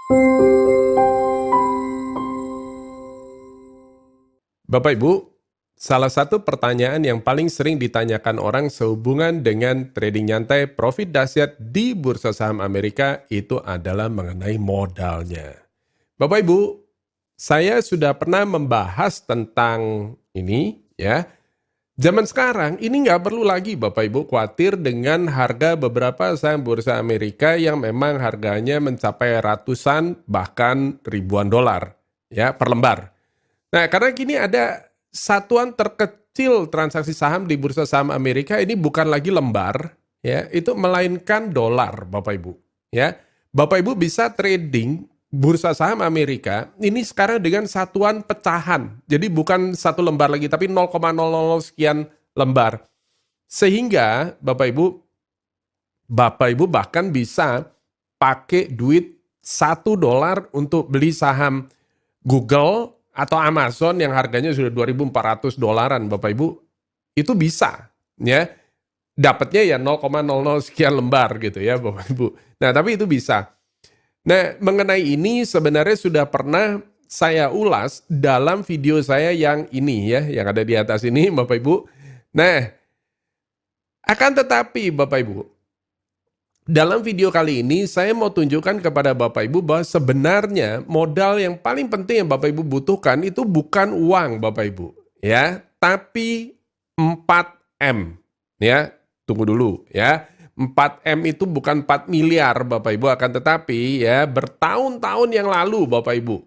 Bapak Ibu, salah satu pertanyaan yang paling sering ditanyakan orang sehubungan dengan trading nyantai profit dahsyat di bursa saham Amerika itu adalah mengenai modalnya. Bapak Ibu, saya sudah pernah membahas tentang ini ya. Zaman sekarang ini nggak perlu lagi Bapak Ibu khawatir dengan harga beberapa saham bursa Amerika yang memang harganya mencapai ratusan bahkan ribuan dolar ya per lembar. Nah, karena kini ada satuan terkecil transaksi saham di bursa saham Amerika ini bukan lagi lembar, ya, itu melainkan dolar, Bapak Ibu. Ya, Bapak Ibu bisa trading bursa saham Amerika ini sekarang dengan satuan pecahan. Jadi bukan satu lembar lagi, tapi 0,00 sekian lembar. Sehingga Bapak Ibu bahkan bisa pakai duit $1 untuk beli saham Google atau Amazon yang harganya sudah 2.400 dolaran, Bapak Ibu, itu bisa, ya. Dapatnya ya 0,00 sekian lembar gitu ya, Bapak Ibu. Nah, tapi itu bisa. Nah, mengenai ini sebenarnya sudah pernah saya ulas dalam video saya yang ini ya, yang ada di atas ini, Bapak Ibu. Nah, akan tetapi Bapak Ibu, dalam video kali ini saya mau tunjukkan kepada Bapak Ibu bahwa sebenarnya modal yang paling penting yang Bapak Ibu butuhkan itu bukan uang Bapak Ibu, ya, tapi 4M. Ya, tunggu dulu ya. 4M itu bukan 4 miliar Bapak Ibu, akan tetapi ya bertahun-tahun yang lalu Bapak Ibu.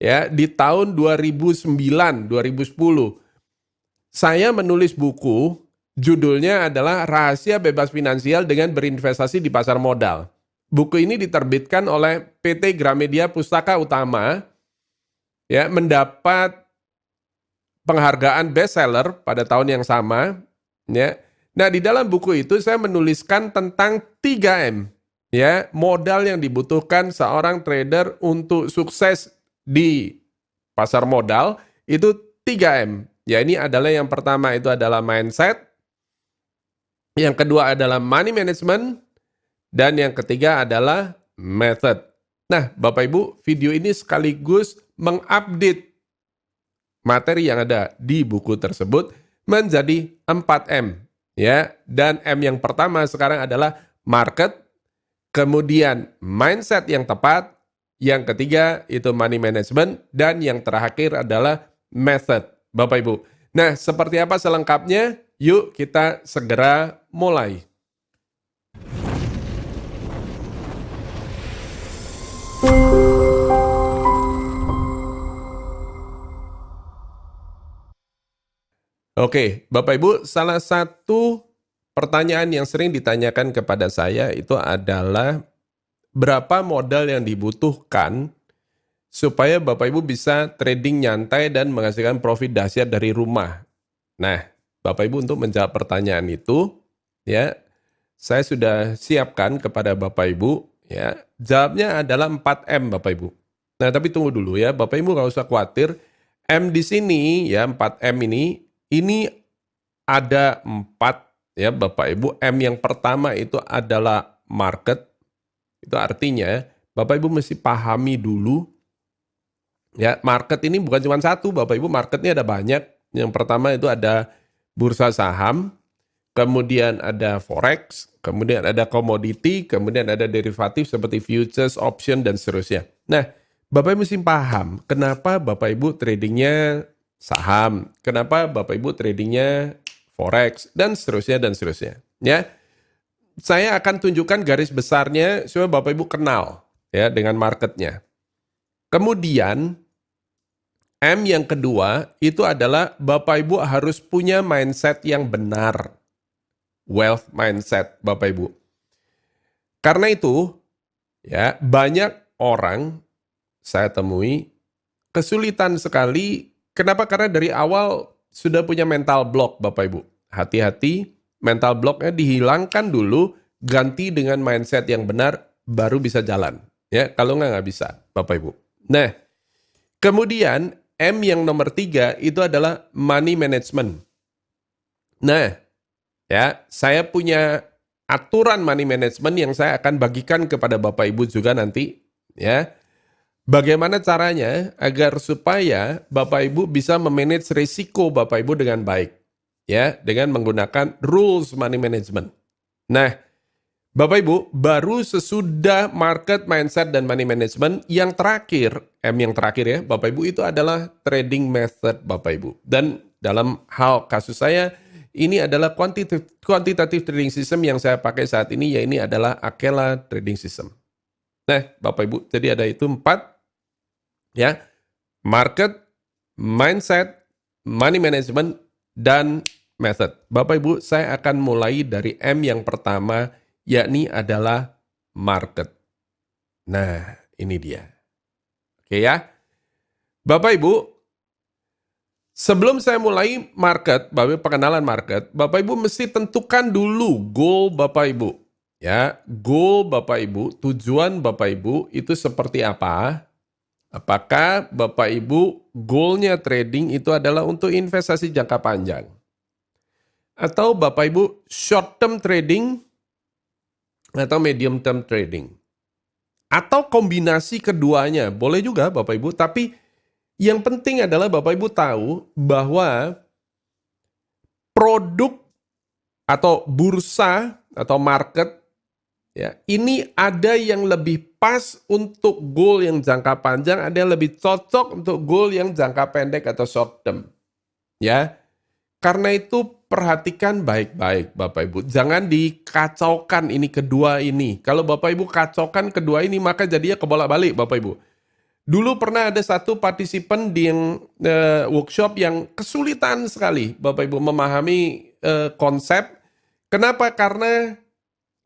Ya, di tahun 2009, 2010 saya menulis buku. Judulnya adalah Rahasia Bebas Finansial dengan Berinvestasi di Pasar Modal. Buku ini diterbitkan oleh PT Gramedia Pustaka Utama, ya, mendapat penghargaan bestseller pada tahun yang sama. Ya. Nah, di dalam buku itu saya menuliskan tentang 3M, ya, modal yang dibutuhkan seorang trader untuk sukses di pasar modal itu 3M. Ya, ini adalah yang pertama itu adalah mindset. Yang kedua adalah money management, dan yang ketiga adalah method. Nah, Bapak Ibu, video ini sekaligus mengupdate materi yang ada di buku tersebut menjadi 4M. Ya, dan M yang pertama sekarang adalah market, kemudian mindset yang tepat, yang ketiga itu money management, dan yang terakhir adalah method, Bapak Ibu. Nah, seperti apa selengkapnya? Yuk kita segera mulai. Oke, Bapak Ibu, salah satu pertanyaan yang sering ditanyakan kepada saya itu adalah berapa modal yang dibutuhkan supaya Bapak Ibu bisa trading nyantai dan menghasilkan profit dahsyat dari rumah. Nah, Bapak Ibu, untuk menjawab pertanyaan itu, ya, saya sudah siapkan kepada Bapak Ibu, ya. Jawabnya adalah 4M, Bapak Ibu. Nah, tapi tunggu dulu ya, Bapak Ibu nggak usah khawatir. M di sini, ya, 4M ini ada 4, ya, Bapak Ibu. M yang pertama itu adalah market. Itu artinya, Bapak Ibu mesti pahami dulu, ya, market ini bukan cuma satu, Bapak Ibu, marketnya ada banyak. Yang pertama itu ada bursa saham, kemudian ada forex, kemudian ada komoditi, kemudian ada derivatif seperti futures, option, dan seterusnya. Nah, Bapak Ibu mesti paham kenapa Bapak Ibu tradingnya saham, kenapa Bapak Ibu tradingnya forex, dan seterusnya, dan seterusnya. Ya, saya akan tunjukkan garis besarnya supaya Bapak Ibu kenal ya dengan marketnya. Kemudian M yang kedua itu adalah Bapak Ibu harus punya mindset yang benar. Wealth mindset, Bapak Ibu. Karena itu, ya, banyak orang saya temui kesulitan sekali. Kenapa? Karena dari awal sudah punya mental block, Bapak Ibu. Hati-hati, mental blocknya dihilangkan dulu, ganti dengan mindset yang benar, baru bisa jalan. Ya, kalau nggak bisa, Bapak Ibu. Nah, kemudian M yang nomor 3 itu adalah money management. Nah, ya, saya punya aturan money management yang saya akan bagikan kepada Bapak Ibu juga nanti, ya. Bagaimana caranya agar supaya Bapak Ibu bisa memanage risiko Bapak Ibu dengan baik? Ya, dengan menggunakan rules money management. Nah, Bapak Ibu, baru sesudah market mindset dan money management, yang terakhir, yang terakhir ya, Bapak Ibu, itu adalah trading method Bapak Ibu. Dan dalam hal kasus saya, ini adalah quantitative trading system yang saya pakai saat ini, ya ini adalah Akela trading system. Nah, Bapak Ibu, jadi ada itu 4, ya, market, mindset, money management, dan method. Bapak Ibu, saya akan mulai dari M yang pertama, yakni adalah market. Nah, ini dia. Oke ya. Bapak Ibu, sebelum saya mulai market, Bapak Ibu, pengenalan market, Bapak Ibu mesti tentukan dulu goal Bapak Ibu. Ya, goal Bapak Ibu, tujuan Bapak Ibu itu seperti apa? Apakah Bapak Ibu goalnya trading itu adalah untuk investasi jangka panjang? Atau Bapak Ibu short term trading atau medium term trading? Atau kombinasi keduanya, boleh juga Bapak Ibu, tapi yang penting adalah Bapak Ibu tahu bahwa produk atau bursa atau market, ya, ini ada yang lebih pas untuk goal yang jangka panjang, ada yang lebih cocok untuk goal yang jangka pendek atau short term. Ya. Karena itu perhatikan baik-baik Bapak Ibu. Jangan dikacaukan ini kedua ini. Kalau Bapak Ibu kacaukan kedua ini, maka jadinya kebolak-balik Bapak Ibu. Dulu pernah ada satu partisipan di workshop yang kesulitan sekali Bapak Ibu memahami konsep. Kenapa? Karena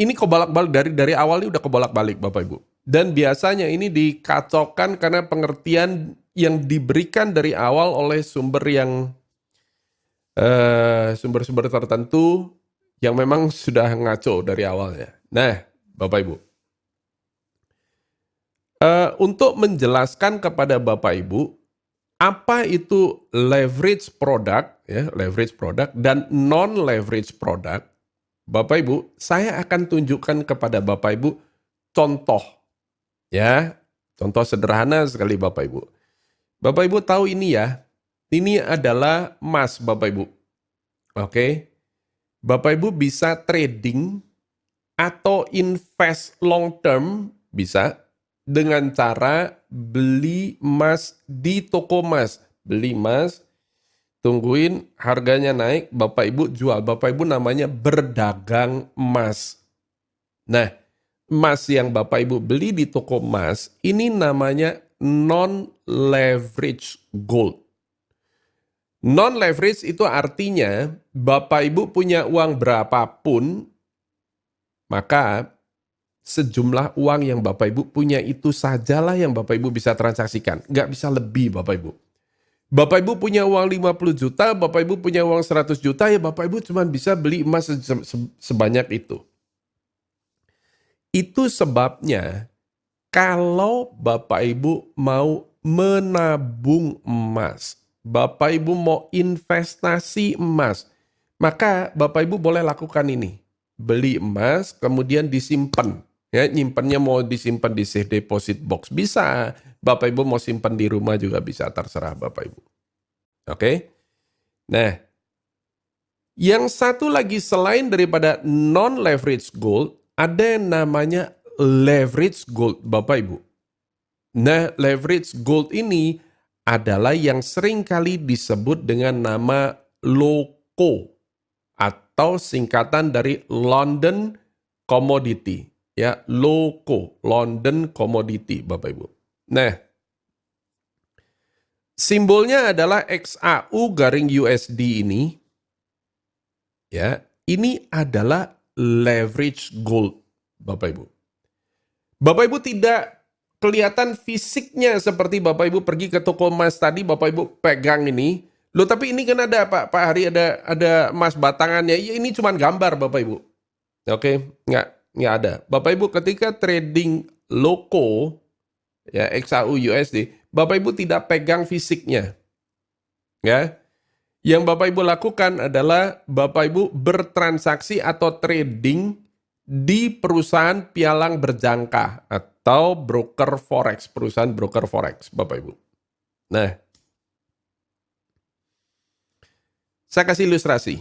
ini kebolak-balik dari awal ini udah kebolak-balik Bapak Ibu. Dan biasanya ini dikacaukan karena pengertian yang diberikan dari awal oleh sumber-sumber tertentu yang memang sudah ngaco dari awalnya. Nah, Bapak Ibu, untuk menjelaskan kepada Bapak Ibu apa itu leverage product, ya, leverage product dan non leverage product, Bapak Ibu, saya akan tunjukkan kepada Bapak Ibu contoh, ya, contoh sederhana sekali Bapak Ibu. Bapak Ibu tahu ini ya, ini adalah emas Bapak Ibu. Oke. Bapak Ibu bisa trading atau invest long term bisa dengan cara beli emas di toko emas. Beli emas, tungguin harganya naik, Bapak Ibu jual. Bapak Ibu namanya berdagang emas. Nah, emas yang Bapak Ibu beli di toko emas, ini namanya non-leverage gold. Non-leverage itu artinya Bapak Ibu punya uang berapapun, maka sejumlah uang yang Bapak Ibu punya itu sajalah yang Bapak Ibu bisa transaksikan. Nggak bisa lebih Bapak Ibu. Bapak Ibu punya uang 50 juta, Bapak Ibu punya uang 100 juta, ya Bapak Ibu cuma bisa beli emas sebanyak itu. Itu sebabnya kalau Bapak Ibu mau menabung emas, Bapak Ibu mau investasi emas, maka Bapak Ibu boleh lakukan ini. Beli emas, kemudian disimpan. Ya, nyimpannya mau disimpan di safe deposit box, bisa. Bapak Ibu mau simpan di rumah juga bisa, terserah Bapak Ibu. Oke? Nah, yang satu lagi selain daripada non-leverage gold, ada yang namanya leverage gold Bapak Ibu. Nah, leverage gold ini adalah yang sering kali disebut dengan nama LOCO atau singkatan dari London Commodity, ya, LOCO, London Commodity Bapak Ibu. Nah, simbolnya adalah XAU garing USD ini, ya, ini adalah leverage gold Bapak Ibu. Bapak Ibu tidak kelihatan fisiknya seperti Bapak Ibu pergi ke toko emas tadi, Bapak Ibu pegang ini. Loh, tapi ini kan ada Pak Hari, ada emas batangannya. Ya, ini cuma gambar Bapak Ibu. Oke, nggak ada. Bapak Ibu ketika trading LOCO, ya, XAU USD, Bapak Ibu tidak pegang fisiknya. Ya. Yang Bapak Ibu lakukan adalah Bapak Ibu bertransaksi atau trading di perusahaan pialang berjangka atau broker forex, perusahaan broker forex, Bapak Ibu. Nah, saya kasih ilustrasi.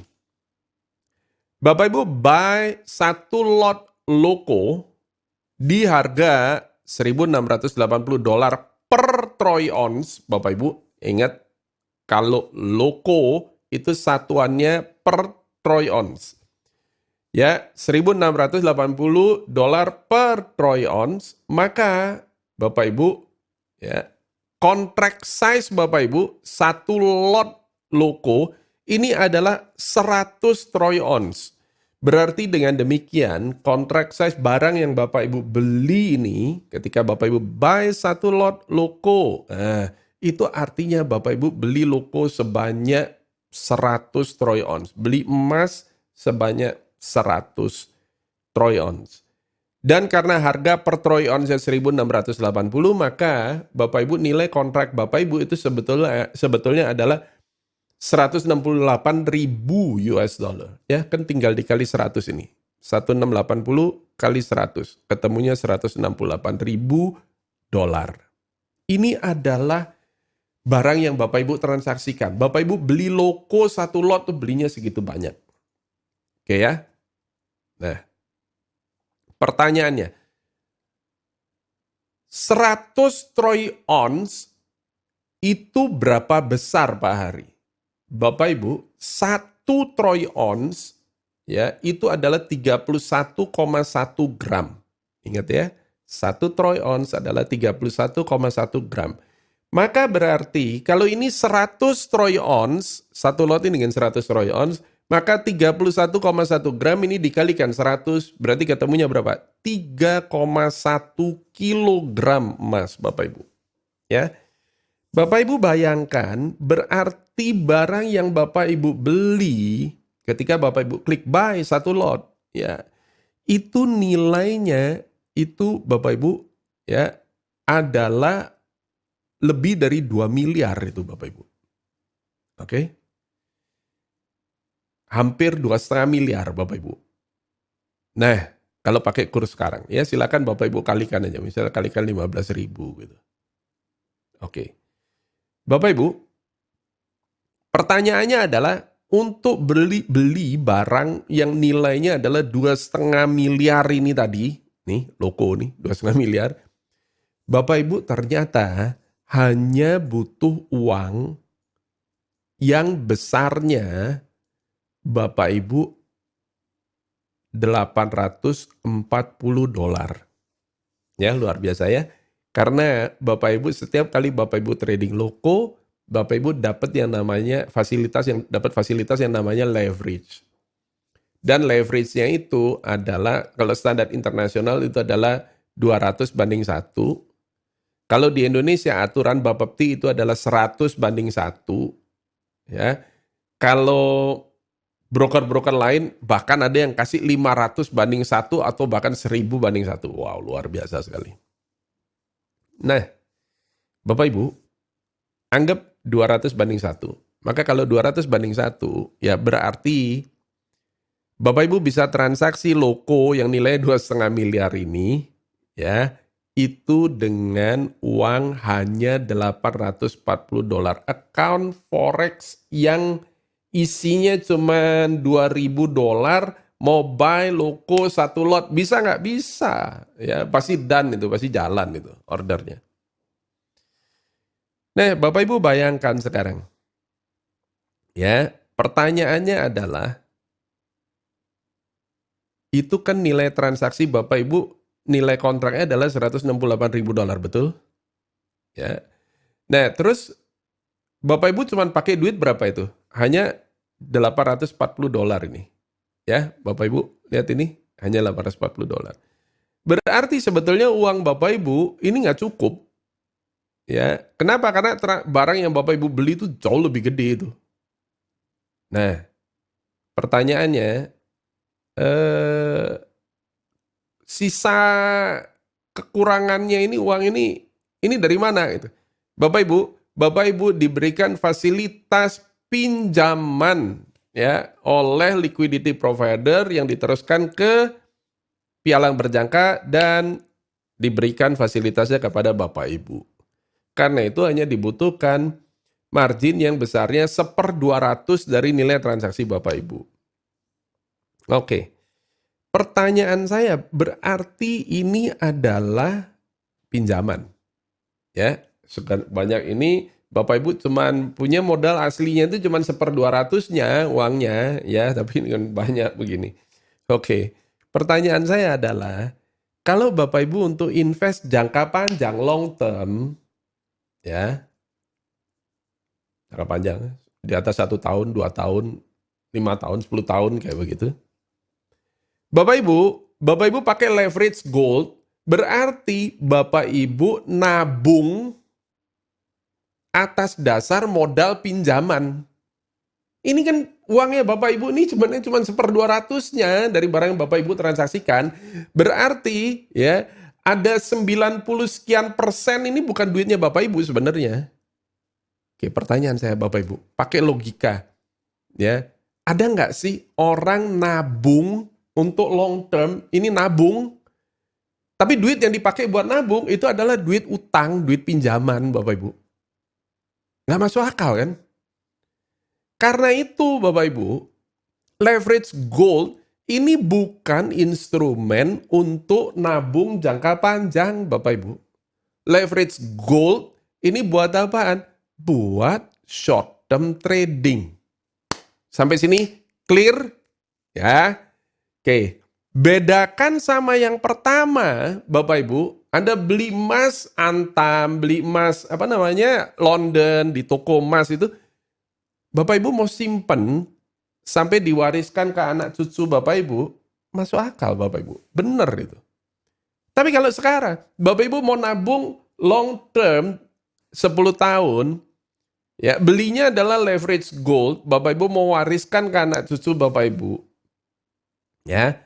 Bapak Ibu buy satu lot loko di harga $1.680 per troy ounce, Bapak Ibu. Ingat, kalau loko itu satuannya per troy ounce. Ya, $1.680 per troy ounce, maka Bapak Ibu, ya, contract size Bapak Ibu, satu lot loko ini adalah 100 troy ounce. Berarti dengan demikian, contract size barang yang Bapak Ibu beli ini, ketika Bapak Ibu buy satu lot loko, nah, itu artinya Bapak Ibu beli loko sebanyak 100 troy ounce. Beli emas sebanyak 100 troy ounce. Dan karena harga per troy ounce 1.680, maka Bapak Ibu nilai kontrak Bapak Ibu itu sebetulnya adalah 168.000 US dollar. Ya, kan tinggal dikali 100 ini. 1680 kali 100, ketemunya 168.000 dolar. Ini adalah barang yang Bapak Ibu transaksikan. Bapak Ibu beli loko satu lot tuh belinya segitu banyak. Oke ya. Nah, pertanyaannya, 100 troy ounce itu berapa besar Pak Hari? Bapak Ibu, 1 troy ounce ya itu adalah 31,1 gram. Ingat ya, 1 troy ounce adalah 31,1 gram. Maka berarti kalau ini 100 troy ounce, satu lot ini dengan 100 troy ounce, maka 31,1 gram ini dikalikan 100, berarti ketemunya berapa? 3,1 kilogram emas, Bapak Ibu. Ya. Bapak Ibu bayangkan, berarti barang yang Bapak Ibu beli ketika Bapak Ibu klik buy satu lot, ya, itu nilainya itu Bapak Ibu ya adalah lebih dari 2 miliar itu Bapak Ibu. Oke. Hampir 2,5 miliar Bapak Ibu. Nah, kalau pakai kurs sekarang, ya silakan Bapak Ibu kalikan aja. Misalnya kalikan 15.000 gitu. Oke. Bapak Ibu, pertanyaannya adalah untuk beli barang yang nilainya adalah 2,5 miliar ini tadi, nih loko nih 2,5 miliar. Bapak Ibu ternyata hanya butuh uang yang besarnya Bapak Ibu $840. Ya, luar biasa ya. Karena Bapak Ibu setiap kali Bapak Ibu trading loko, Bapak Ibu dapat yang namanya fasilitas yang namanya leverage. Dan leverage-nya itu adalah kalau standar internasional itu adalah 200:1. Kalau di Indonesia aturan Bapepti itu adalah 100:1. Ya. Kalau broker-broker lain bahkan ada yang kasih 500:1 atau bahkan 1000:1. Wow, luar biasa sekali. Nah, Bapak Ibu, anggap 200:1. Maka kalau 200:1, ya berarti Bapak Ibu bisa transaksi loko yang nilainya 2,5 miliar ini, ya, itu dengan uang hanya $840. Account forex yang isinya cuma $2.000, mau buy loko satu lot, bisa nggak? Bisa. Ya, pasti done itu, pasti jalan itu ordernya. Nah, Bapak Ibu bayangkan sekarang. Ya, pertanyaannya adalah, itu kan nilai transaksi Bapak Ibu, nilai kontraknya adalah $168.000, betul? Ya. Nah, terus Bapak Ibu cuma pakai duit berapa itu? Hanya $840 ini. Ya, Bapak Ibu, lihat ini, hanya $840. Berarti sebetulnya uang Bapak Ibu ini nggak cukup. Ya, kenapa? Karena barang yang Bapak Ibu beli itu jauh lebih gede itu. Nah, pertanyaannya, sisa kekurangannya ini, uang ini dari mana gitu? Bapak Ibu diberikan fasilitas pinjaman ya oleh liquidity provider yang diteruskan ke pialang berjangka dan diberikan fasilitasnya kepada Bapak Ibu. Karena itu hanya dibutuhkan margin yang besarnya 1/200 dari nilai transaksi Bapak Ibu. Oke, pertanyaan saya, berarti ini adalah pinjaman. Ya, banyak ini Bapak Ibu cuman punya modal aslinya itu cuman 1/200-nya uangnya, ya, tapi ini kan banyak begini. Oke, pertanyaan saya adalah, kalau Bapak Ibu untuk invest jangka panjang, long term, ya, jangka panjang, di atas 1 tahun, 2 tahun, 5 tahun, 10 tahun, kayak begitu. Bapak Ibu pakai leverage gold, berarti Bapak Ibu nabung atas dasar modal pinjaman. Ini kan uangnya Bapak Ibu ini cuma 1/200-nya dari barang yang Bapak Ibu transaksikan. Berarti ya ada 90 sekian persen ini bukan duitnya Bapak Ibu sebenarnya. Oke, pertanyaan saya Bapak Ibu, pakai logika. Ya, ada nggak sih orang nabung untuk long term, ini nabung, tapi duit yang dipakai buat nabung itu adalah duit utang, duit pinjaman Bapak Ibu. Nggak masuk akal kan? Karena itu Bapak Ibu, leverage gold ini bukan instrumen untuk nabung jangka panjang Bapak Ibu. Leverage gold ini buat apaan? Buat short term trading. Sampai sini clear? Ya. Oke. Bedakan sama yang pertama Bapak Ibu, Anda beli emas Antam, beli emas London di toko emas itu, Bapak Ibu mau simpen sampai diwariskan ke anak cucu Bapak Ibu, masuk akal Bapak Ibu. Bener itu. Tapi kalau sekarang, Bapak Ibu mau nabung long term 10 tahun, ya belinya adalah leverage gold, Bapak Ibu mau wariskan ke anak cucu Bapak Ibu. Ya.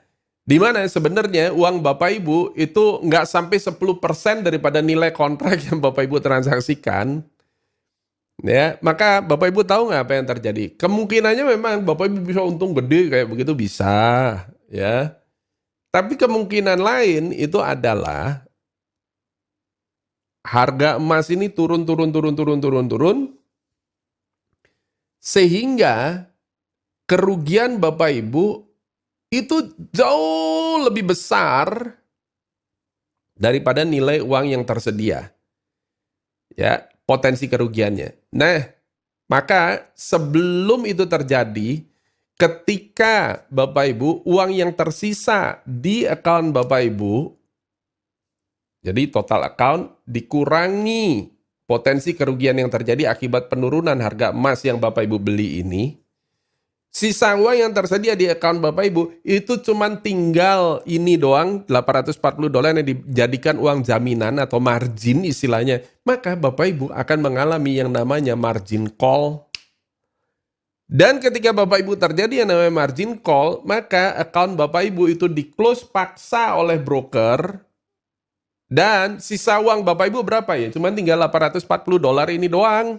Di mana sebenarnya uang Bapak Ibu itu nggak sampai 10% daripada nilai kontrak yang Bapak Ibu transaksikan. Ya, maka Bapak Ibu tahu nggak apa yang terjadi? Kemungkinannya memang Bapak Ibu bisa untung gede kayak begitu bisa, ya. Tapi kemungkinan lain itu adalah harga emas ini turun, sehingga kerugian Bapak Ibu itu jauh lebih besar daripada nilai uang yang tersedia. Ya, potensi kerugiannya. Nah, maka sebelum itu terjadi, ketika Bapak Ibu uang yang tersisa di account Bapak Ibu, jadi total account dikurangi potensi kerugian yang terjadi akibat penurunan harga emas yang Bapak Ibu beli ini, sisa uang yang tersedia di account Bapak Ibu itu cuma tinggal ini doang, $840 yang dijadikan uang jaminan atau margin istilahnya. Maka Bapak Ibu akan mengalami yang namanya margin call. Dan ketika Bapak Ibu terjadi yang namanya margin call, maka account Bapak Ibu itu di-close paksa oleh broker. Dan sisa uang Bapak Ibu berapa ya? Cuma tinggal $840 ini doang.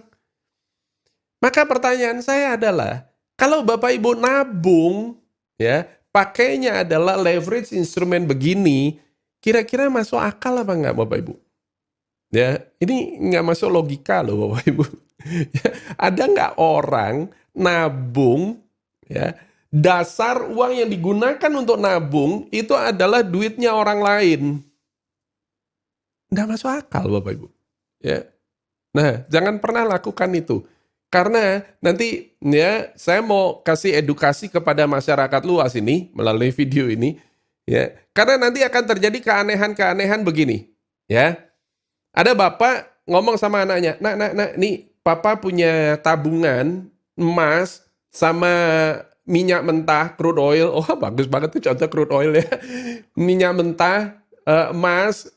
Maka pertanyaan saya adalah, kalau Bapak Ibu nabung, ya, pakainya adalah leverage instrumen begini, kira-kira masuk akal apa enggak Bapak Ibu? Ya, ini nggak masuk logika loh Bapak Ibu. Ada nggak orang nabung, ya, dasar uang yang digunakan untuk nabung itu adalah duitnya orang lain? Nggak masuk akal Bapak Ibu. Ya. Nah, jangan pernah lakukan itu. Karena nanti ya saya mau kasih edukasi kepada masyarakat luas ini melalui video ini, ya. Karena nanti akan terjadi keanehan-keanehan begini, ya. Ada bapak ngomong sama anaknya, "Nak, nih papa punya tabungan emas sama minyak mentah, crude oil." Oh, bagus banget tuh contoh crude oil ya. Minyak mentah, emas,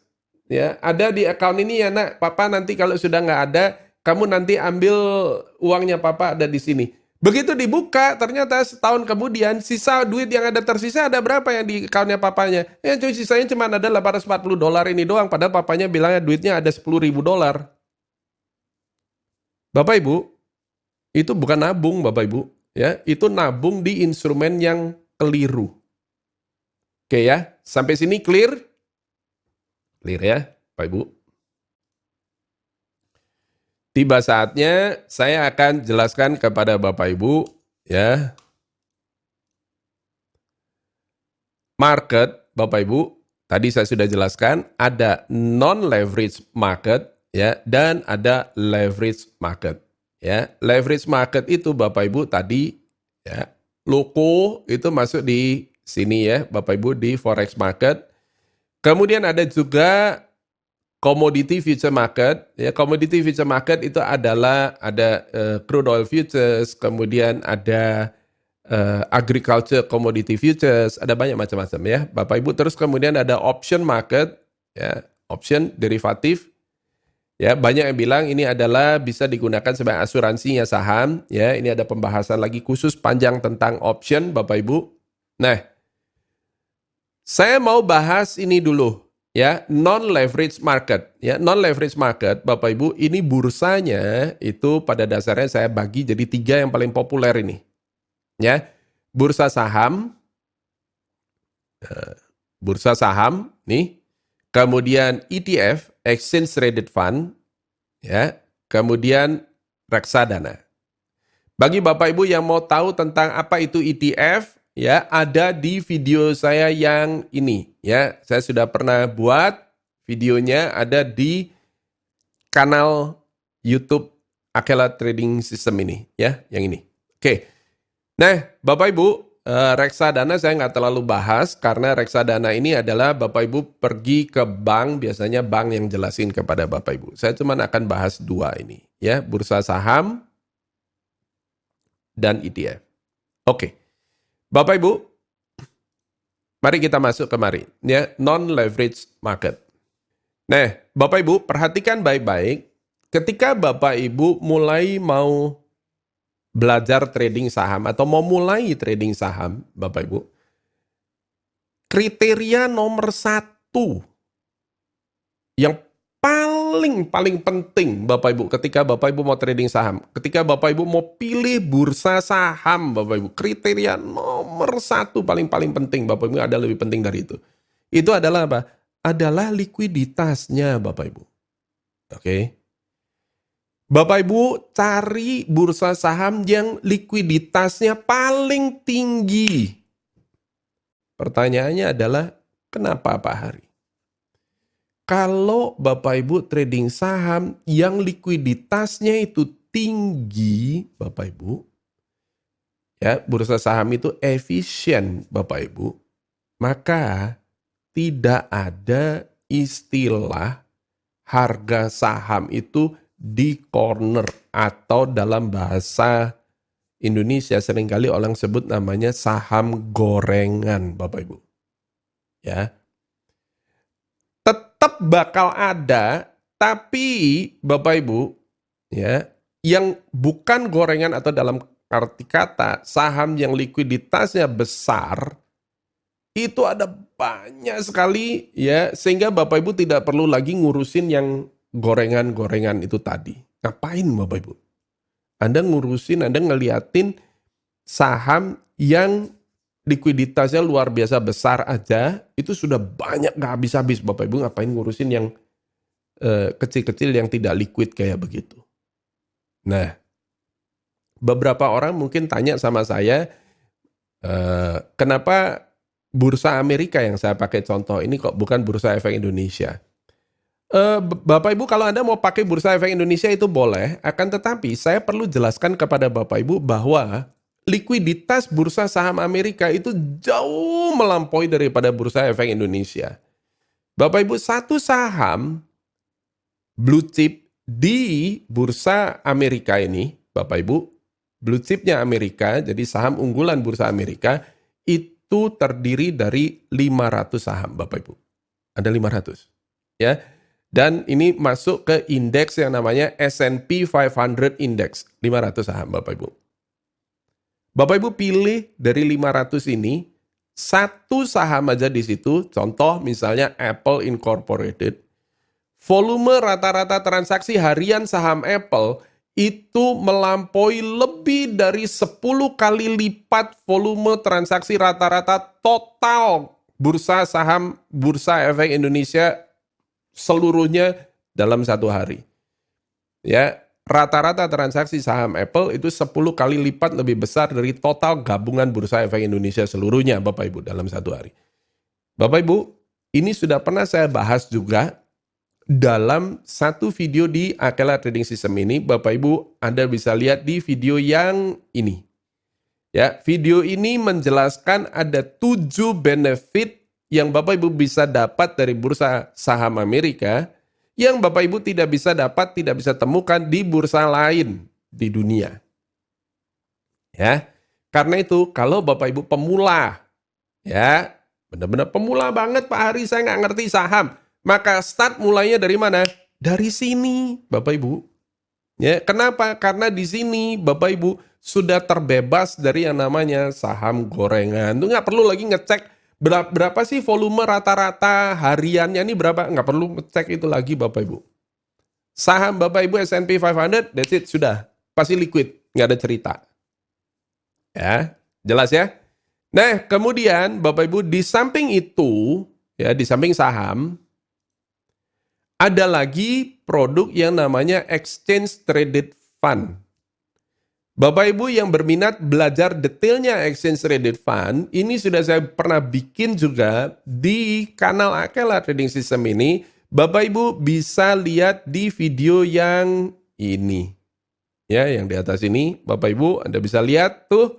ya, ada di account ini ya, Nak. Papa nanti kalau sudah nggak ada, kamu nanti ambil uangnya papa ada di sini. Begitu dibuka, ternyata setahun kemudian sisa duit yang ada tersisa ada berapa yang di accountnya papanya? Ya cuy, sisanya cuma ada $840 ini doang, padahal papanya bilangnya duitnya ada $10.000. Bapak Ibu, itu bukan nabung Bapak Ibu, ya, itu nabung di instrumen yang keliru. Oke ya, sampai sini clear? Clear ya, Pak Ibu? Tiba saatnya saya akan jelaskan kepada Bapak Ibu ya. Market, Bapak Ibu, tadi saya sudah jelaskan ada non-leverage market ya dan ada leverage market ya. Leverage market itu Bapak Ibu tadi ya, loko itu masuk di sini ya, Bapak Ibu di forex market. Kemudian ada juga commodity future market ya. Commodity future market itu adalah ada crude oil futures, kemudian ada agriculture commodity futures, ada banyak macam-macam ya, Bapak Ibu. Terus kemudian ada option market, ya, option derivatif. Ya, banyak yang bilang ini adalah bisa digunakan sebagai asuransinya saham. Ya, ini ada pembahasan lagi khusus panjang tentang option, Bapak Ibu. Nah, saya mau bahas ini dulu, ya, non leverage market. Ya, non leverage market, Bapak Ibu, ini bursanya itu pada dasarnya saya bagi jadi 3 yang paling populer ini. Ya, bursa saham, bursa saham nih, kemudian ETF, exchange traded fund, ya, kemudian reksadana. Bagi Bapak Ibu yang mau tahu tentang apa itu ETF, ya, ada di video saya yang ini, ya. Saya sudah pernah buat videonya, ada di kanal YouTube Akela Trading System ini, ya, yang ini. Oke. Nah, Bapak Ibu, reksadana saya nggak terlalu bahas karena reksadana ini adalah Bapak Ibu pergi ke bank, biasanya bank yang jelasin kepada Bapak Ibu. Saya cuma akan bahas 2 ini, ya, bursa saham dan ETF. Oke, Bapak Ibu, mari kita masuk kemari, ya, non leverage market. Nah, Bapak Ibu perhatikan baik-baik, ketika Bapak Ibu mulai mau belajar trading saham atau mau mulai trading saham, Bapak Ibu, kriteria nomor 1 yang paling penting Bapak Ibu ketika Bapak Ibu mau trading saham, ketika Bapak Ibu mau pilih bursa saham, Bapak Ibu, kriteria nomor 1 paling penting, Bapak Ibu, ada lebih penting dari itu. Itu adalah apa? Adalah likuiditasnya, Bapak Ibu. Oke. Bapak Ibu cari bursa saham yang likuiditasnya paling tinggi. Pertanyaannya adalah, kenapa Pak Hari? Kalau Bapak Ibu trading saham yang likuiditasnya itu tinggi, Bapak Ibu, ya, bursa saham itu efisien, Bapak Ibu, maka tidak ada istilah harga saham itu di corner atau dalam bahasa Indonesia seringkali orang sebut namanya saham gorengan, Bapak Ibu. Ya. Tetap bakal ada, tapi Bapak Ibu, ya, yang bukan gorengan atau dalam arti kata saham yang likuiditasnya besar itu ada banyak sekali, ya, sehingga Bapak Ibu tidak perlu lagi ngurusin yang gorengan-gorengan itu tadi. Ngapain Bapak Ibu? Anda ngurusin, Anda ngeliatin saham yang likuiditasnya luar biasa besar aja, itu sudah banyak gak habis-habis, Bapak Ibu. Ngapain ngurusin yang kecil-kecil yang tidak liquid kayak begitu. Nah, beberapa orang mungkin tanya sama saya, kenapa bursa Amerika yang saya pakai contoh ini kok bukan bursa efek Indonesia? Bapak Ibu, kalau Anda mau pakai bursa efek Indonesia itu boleh, akan tetapi saya perlu jelaskan kepada Bapak Ibu bahwa likuiditas bursa saham Amerika itu jauh melampaui daripada bursa efek Indonesia. Bapak Ibu, satu saham blue chip di bursa Amerika ini, Bapak Ibu, blue chipnya Amerika, jadi saham unggulan bursa Amerika, itu terdiri dari 500 saham, Bapak Ibu. Ada 500. Ya. Dan ini masuk ke indeks yang namanya S&P 500 Index, 500 saham, Bapak Ibu. Bapak Ibu pilih dari 500 ini, satu saham aja di situ, contoh misalnya Apple Incorporated, volume rata-rata transaksi harian saham Apple itu melampaui lebih dari 10 kali lipat volume transaksi rata-rata total bursa saham, bursa efek Indonesia seluruhnya dalam satu hari. Ya, rata-rata transaksi saham Apple itu 10 kali lipat lebih besar dari total gabungan Bursa Efek Indonesia seluruhnya, Bapak Ibu, dalam satu hari. Bapak Ibu, ini sudah pernah saya bahas juga dalam satu video di Akela Trading System ini. Bapak Ibu, Anda bisa lihat di video yang ini. Ya, video ini menjelaskan ada 7 benefit yang Bapak Ibu bisa dapat dari bursa saham Amerika yang Bapak Ibu tidak bisa dapat, tidak bisa temukan di bursa lain di dunia. Ya. Karena itu kalau Bapak Ibu pemula, ya, benar-benar pemula banget Pak Hari, saya nggak ngerti saham, maka start mulainya dari mana? Dari sini, Bapak Ibu. Ya, kenapa? Karena di sini Bapak Ibu sudah terbebas dari yang namanya saham gorengan. Itu nggak perlu lagi ngecek berapa sih volume rata-rata hariannya ini berapa? Nggak perlu ngecek itu lagi Bapak Ibu. Saham Bapak Ibu S&P 500, that's it, sudah. Pasti liquid, nggak ada cerita. Ya, jelas ya? Nah, kemudian Bapak Ibu di samping itu, ya di samping saham, ada lagi produk yang namanya Exchange Traded Fund. Bapak Ibu yang berminat belajar detailnya Exchange Traded Fund, ini sudah saya pernah bikin juga di kanal Akela Trading System ini. Bapak Ibu bisa lihat di video yang ini. Ya, yang di atas ini, Bapak Ibu Anda bisa lihat tuh.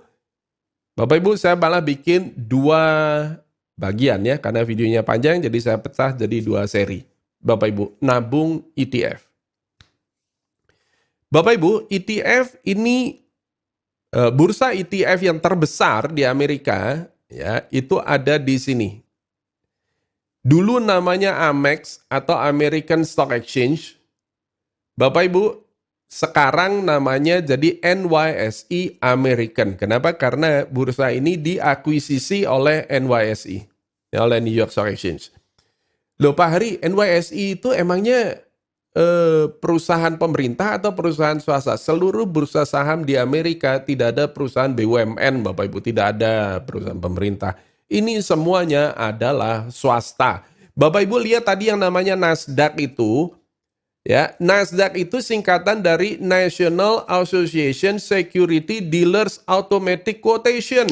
Bapak Ibu saya malah bikin 2 bagian ya, karena videonya panjang jadi saya pecah jadi 2 seri. Bapak Ibu, nabung ETF. Bapak Ibu, ETF ini bursa ETF yang terbesar di Amerika ya, itu ada di sini. Dulu namanya Amex atau American Stock Exchange. Bapak Ibu, sekarang namanya jadi NYSE American. Kenapa? Karena bursa ini diakuisisi oleh NYSE, ya, oleh New York Stock Exchange. Loh Pak Hari, NYSE itu emangnya perusahaan pemerintah atau perusahaan swasta? Seluruh bursa saham di Amerika tidak ada perusahaan BUMN, Bapak Ibu, tidak ada perusahaan pemerintah. Ini semuanya adalah swasta. Bapak Ibu lihat tadi yang namanya Nasdaq itu, ya, Nasdaq itu singkatan dari National Association Security Dealers Automatic Quotation.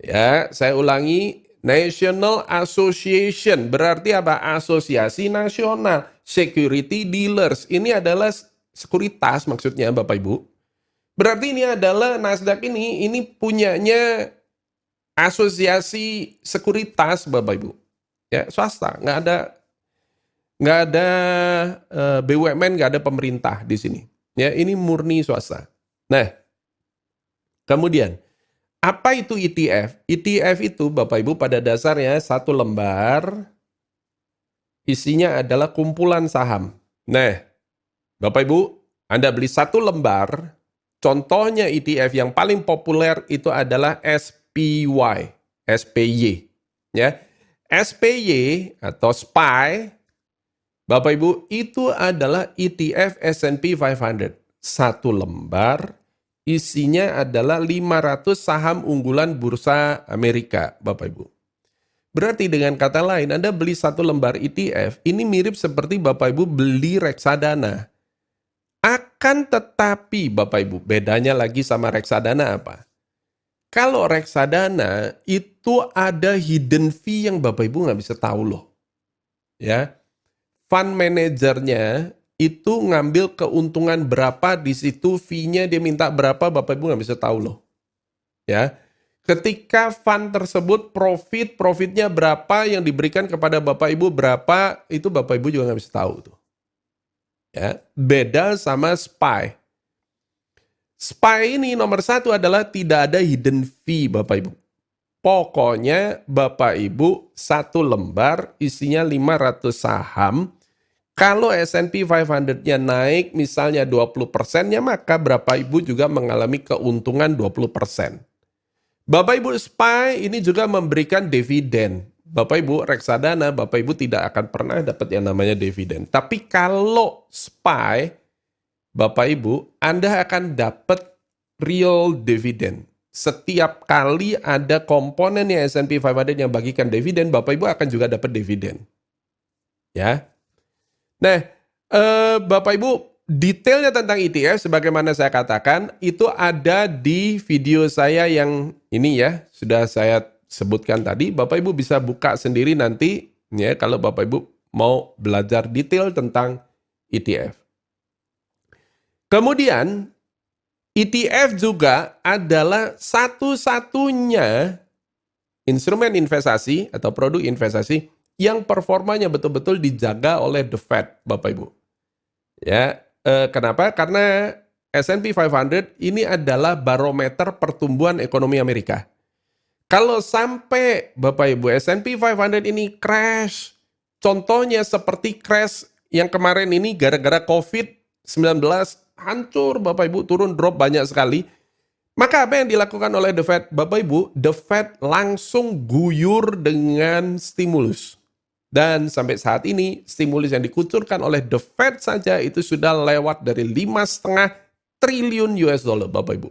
Ya, saya ulangi, National Association berarti apa? Asosiasi Nasional Security Dealers. Ini adalah sekuritas maksudnya Bapak Ibu. Berarti ini adalah Nasdaq ini punyanya asosiasi sekuritas Bapak Ibu. Ya, swasta, nggak ada BUMN, nggak ada pemerintah di sini. Ya, ini murni swasta. Nah, kemudian apa itu ETF? ETF itu Bapak Ibu pada dasarnya satu lembar isinya adalah kumpulan saham. Nah, Bapak Ibu, Anda beli satu lembar, contohnya ETF yang paling populer itu adalah SPY, SPY. Ya, SPY atau SPY, Bapak Ibu, itu adalah ETF S&P 500. Satu lembar isinya adalah 500 saham unggulan bursa Amerika, Bapak Ibu. Berarti dengan kata lain, Anda beli satu lembar ETF, ini mirip seperti Bapak Ibu beli reksadana. Akan tetapi, Bapak Ibu, bedanya lagi sama reksadana apa? Kalau reksadana, itu ada hidden fee yang Bapak Ibu nggak bisa tahu loh. Ya, fund manajernya itu ngambil keuntungan berapa di situ, fee-nya dia minta berapa, Bapak Ibu nggak bisa tahu loh. Ya, ketika fund tersebut profitnya berapa yang diberikan kepada Bapak Ibu berapa, itu Bapak Ibu juga nggak bisa tahu tuh. Ya, beda sama SPY. SPY ini nomor satu adalah tidak ada hidden fee Bapak Ibu. Pokoknya Bapak Ibu satu lembar isinya 500 saham. Kalau S&P 500-nya naik misalnya 20%, ya maka Bapak Ibu juga mengalami keuntungan 20%. Bapak Ibu SPY ini juga memberikan dividen. Bapak Ibu reksadana, Bapak Ibu tidak akan pernah dapat yang namanya dividen. Tapi kalau SPY, Bapak Ibu, Anda akan dapat real dividen. Setiap kali ada komponen yang S&P 500 yang bagikan dividen, Bapak Ibu akan juga dapat dividen. Ya. Nah, Bapak Ibu, detailnya tentang ETF sebagaimana saya katakan itu ada di video saya yang ini ya, sudah saya sebutkan tadi. Bapak Ibu bisa buka sendiri nanti ya kalau Bapak Ibu mau belajar detail tentang ETF. Kemudian ETF juga adalah satu-satunya instrumen investasi atau produk investasi yang performanya betul-betul dijaga oleh The Fed, Bapak Ibu. Ya, kenapa? Karena S&P 500 ini adalah barometer pertumbuhan ekonomi Amerika. Kalau sampai Bapak Ibu S&P 500 ini crash, contohnya seperti crash yang kemarin ini gara-gara COVID-19 hancur Bapak Ibu, turun drop banyak sekali. Maka apa yang dilakukan oleh The Fed? Bapak Ibu, The Fed langsung guyur dengan stimulus. Dan sampai saat ini, stimulus yang dikucurkan oleh The Fed saja itu sudah lewat dari 5,5 triliun US dollar, Bapak Ibu.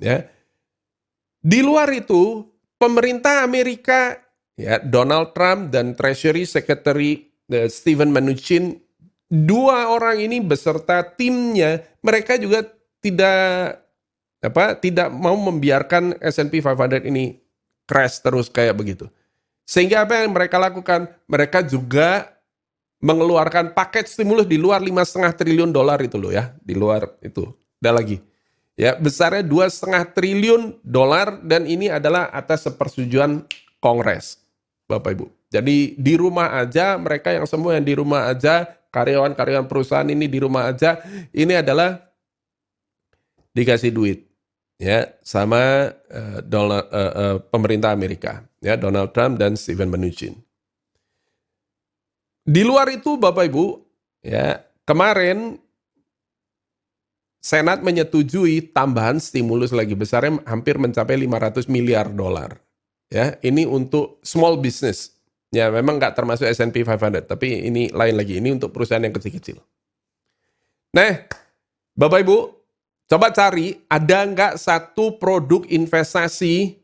Ya. Di luar itu, pemerintah Amerika, ya, Donald Trump dan Treasury Secretary Steven Mnuchin, dua orang ini beserta timnya, mereka juga tidak mau membiarkan S&P 500 ini crash terus kayak begitu. Sehingga apa yang mereka lakukan? Mereka juga mengeluarkan paket stimulus di luar 5,5 triliun dolar itu loh ya, di luar itu. Ada lagi. Ya, besarnya 2,5 triliun dolar dan ini adalah atas persetujuan Kongres. Bapak Ibu. Jadi di rumah aja, mereka yang semua yang di rumah aja, karyawan-karyawan perusahaan ini di rumah aja, ini adalah dikasih duit ya sama pemerintah Amerika, ya Donald Trump dan Steven Mnuchin. Di luar itu Bapak Ibu, ya kemarin Senat menyetujui tambahan stimulus lagi besarnya hampir mencapai 500 miliar dolar. Ya, ini untuk small business. Ya, memang nggak termasuk S&P 500, tapi ini lain lagi, ini untuk perusahaan yang kecil-kecil. Nah, Bapak Ibu, coba cari ada nggak satu produk investasi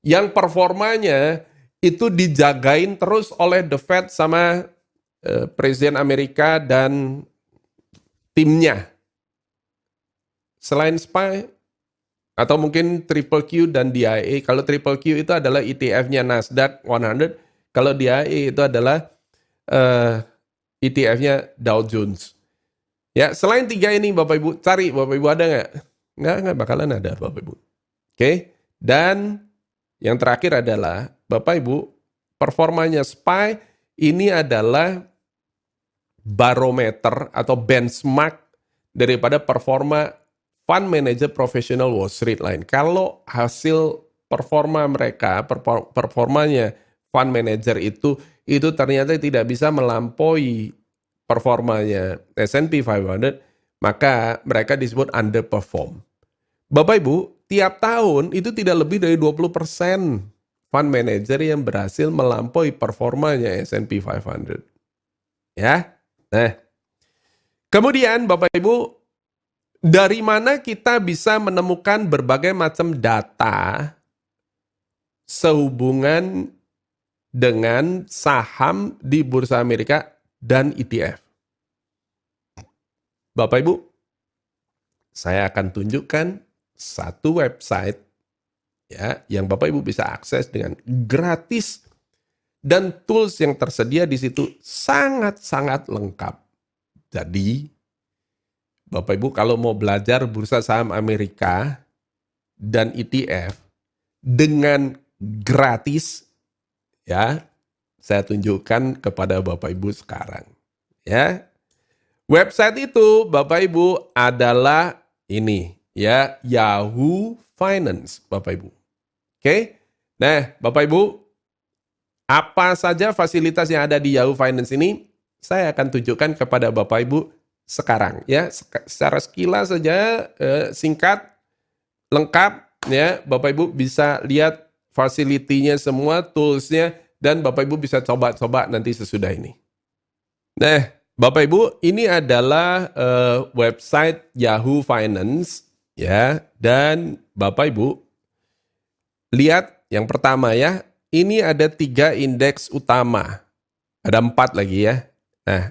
yang performanya itu dijagain terus oleh The Fed sama Presiden Amerika dan timnya. Selain SPY, atau mungkin Triple Q dan DIA. Kalau Triple Q itu adalah ETF-nya Nasdaq 100, kalau DIA itu adalah ETF-nya Dow Jones. Ya, selain tiga ini Bapak Ibu, cari Bapak Ibu ada nggak? Nggak bakalan ada Bapak Ibu. Oke, dan yang terakhir adalah Bapak Ibu, performanya SPY ini adalah barometer atau benchmark daripada performa fund manager profesional Wall Street lain. Kalau hasil performa mereka, performanya fund manager itu ternyata tidak bisa melampaui performanya S&P 500, maka mereka disebut underperform. Bapak Ibu, tiap tahun itu tidak lebih dari 20% fund manager yang berhasil melampaui performanya S&P 500. Ya. Nah, kemudian Bapak Ibu, dari mana kita bisa menemukan berbagai macam data sehubungan dengan saham di Bursa Amerika dan ETF? Bapak Ibu, saya akan tunjukkan satu website ya yang Bapak Ibu bisa akses dengan gratis dan tools yang tersedia di situ sangat-sangat lengkap. Jadi, Bapak Ibu kalau mau belajar bursa saham Amerika dan ETF dengan gratis, ya, saya tunjukkan kepada Bapak Ibu sekarang. Ya, website itu Bapak Ibu adalah ini, ya, Yahoo Finance, Bapak Ibu. Oke, nah Bapak Ibu, apa saja fasilitas yang ada di Yahoo Finance ini, saya akan tunjukkan kepada Bapak Ibu sekarang. Ya, secara sekilas saja, singkat, lengkap, ya, Bapak Ibu bisa lihat fasilitinya semua, toolsnya, dan Bapak Ibu bisa coba-coba nanti sesudah ini. Nah, Bapak Ibu, ini adalah website Yahoo Finance, ya, dan Bapak Ibu lihat yang pertama ya, ini ada 3 indeks utama, ada 4 lagi ya. Nah,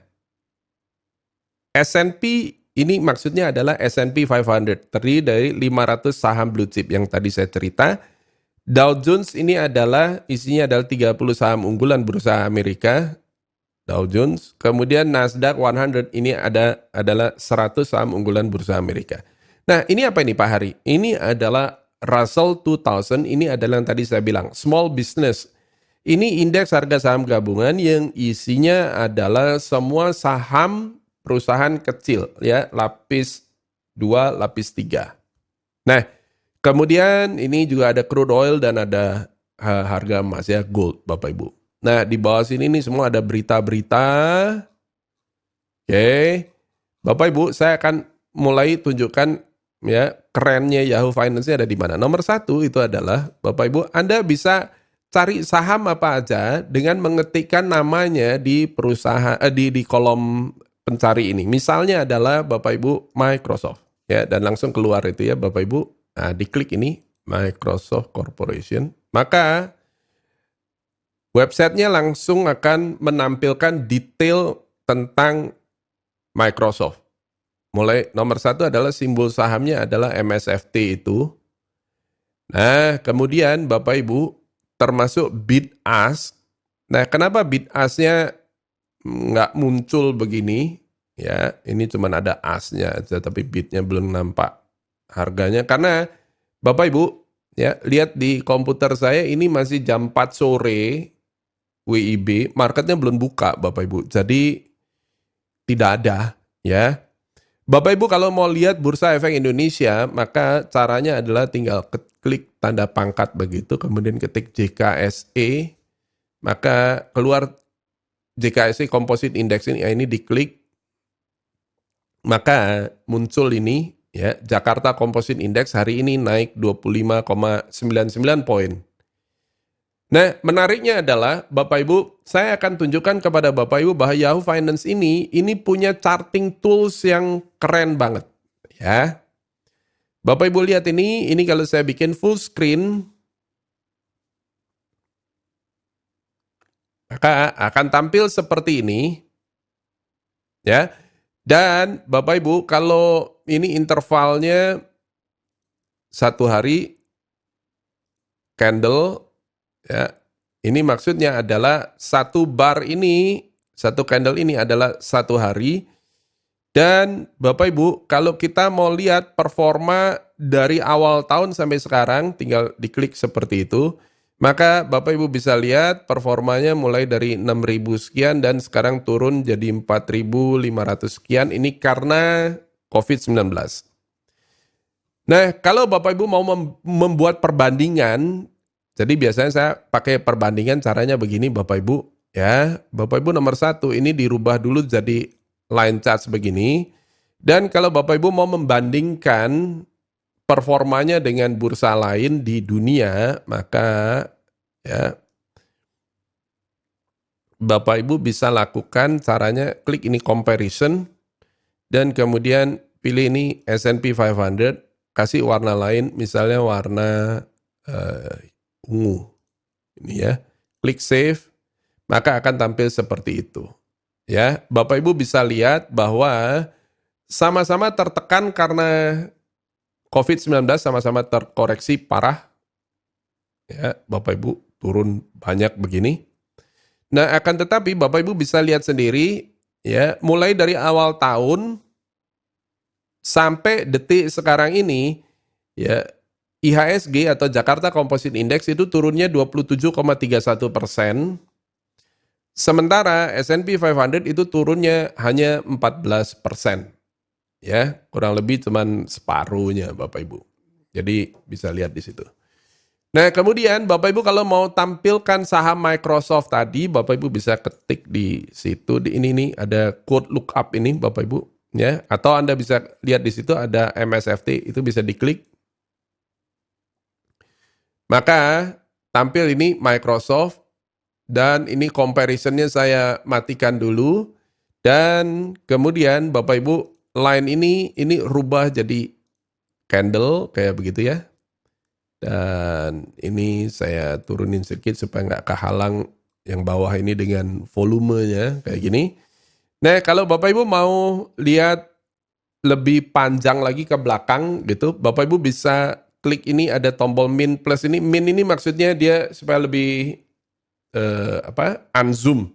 S&P ini maksudnya adalah S&P 500, terdiri dari 500 saham blue chip yang tadi saya cerita. Dow Jones ini adalah isinya adalah 30 saham unggulan bursa Amerika, Dow Jones. Kemudian Nasdaq 100 ini adalah 100 saham unggulan bursa Amerika. Nah, ini apa ini Pak Hari? Ini adalah Russell 2000, ini adalah yang tadi saya bilang, small business. Ini indeks harga saham gabungan yang isinya adalah semua saham perusahaan kecil, ya, lapis 2, lapis 3. Nah, kemudian ini juga ada crude oil dan ada harga emas, ya, gold, Bapak Ibu. Nah, di bawah sini nih semua ada berita-berita. Oke. Bapak Ibu, saya akan mulai tunjukkan ya kerennya Yahoo Finance-nya ada di mana. Nomor 1 itu adalah Bapak Ibu, Anda bisa cari saham apa aja dengan mengetikkan namanya di perusahaan di kolom pencari ini. Misalnya adalah Bapak Ibu Microsoft, ya, dan langsung keluar itu ya Bapak Ibu. Nah, diklik ini Microsoft Corporation, maka websitenya langsung akan menampilkan detail tentang Microsoft. Mulai nomor 1 adalah simbol sahamnya adalah MSFT itu. Nah, kemudian Bapak Ibu termasuk bid ask. Nah, kenapa bid ask-nya nggak muncul begini? Ya, ini cuma ada ask-nya aja, tapi bid-nya belum nampak harganya. Karena Bapak Ibu, ya, lihat di komputer saya ini masih jam 4 sore WIB, marketnya belum buka Bapak Ibu. Jadi tidak ada, ya. Bapak Ibu kalau mau lihat Bursa Efek Indonesia, maka caranya adalah tinggal klik tanda pangkat begitu, kemudian ketik JKSE, maka keluar JKSE Composite Index ini diklik, maka muncul ini ya Jakarta Composite Index hari ini naik 25,99 poin. Nah, menariknya adalah Bapak Ibu, saya akan tunjukkan kepada Bapak Ibu bahwa Yahoo Finance ini punya charting tools yang keren banget, ya. Bapak Ibu lihat ini kalau saya bikin full screen, maka akan tampil seperti ini, ya. Dan Bapak Ibu, kalau ini intervalnya 1 hari candle, ya, ini maksudnya adalah satu bar ini, satu candle ini adalah 1 hari. Dan Bapak Ibu, kalau kita mau lihat performa dari awal tahun sampai sekarang, tinggal diklik seperti itu. Maka Bapak Ibu bisa lihat performanya mulai dari 6.000 sekian dan sekarang turun jadi 4.500 sekian. Ini karena COVID-19. Nah, kalau Bapak Ibu mau membuat perbandingan, jadi biasanya saya pakai perbandingan caranya begini Bapak Ibu, ya. Bapak Ibu nomor 1 ini dirubah dulu jadi line chart begini. Dan kalau Bapak Ibu mau membandingkan performanya dengan bursa lain di dunia, maka ya Bapak Ibu bisa lakukan caranya klik ini comparison dan kemudian pilih ini S&P 500, kasih warna lain, misalnya warna ungu. Ini ya. Klik save, maka akan tampil seperti itu. Ya, Bapak Ibu bisa lihat bahwa sama-sama tertekan karena COVID-19, sama-sama terkoreksi parah. Ya, Bapak Ibu turun banyak begini. Nah, akan tetapi Bapak Ibu bisa lihat sendiri ya, mulai dari awal tahun sampai detik sekarang ini ya, IHSG atau Jakarta Composite Index itu turunnya 27,31%. Sementara S&P 500 itu turunnya hanya 14%. Ya, kurang lebih cuman separuhnya Bapak Ibu. Jadi bisa lihat di situ. Nah, kemudian Bapak Ibu kalau mau tampilkan saham Microsoft tadi, Bapak Ibu bisa ketik di situ. Di ini nih ada code lookup ini Bapak Ibu, ya. Atau Anda bisa lihat di situ ada MSFT, itu bisa diklik. Maka tampil ini Microsoft dan ini comparisonnya saya matikan dulu. Dan kemudian Bapak Ibu line ini rubah jadi candle kayak begitu ya. Dan ini saya turunin sedikit supaya nggak kehalang yang bawah ini dengan volumenya kayak gini. Nah, kalau Bapak Ibu mau lihat lebih panjang lagi ke belakang gitu, Bapak Ibu bisa klik ini ada tombol min plus ini. Min ini maksudnya dia supaya lebih unzoom.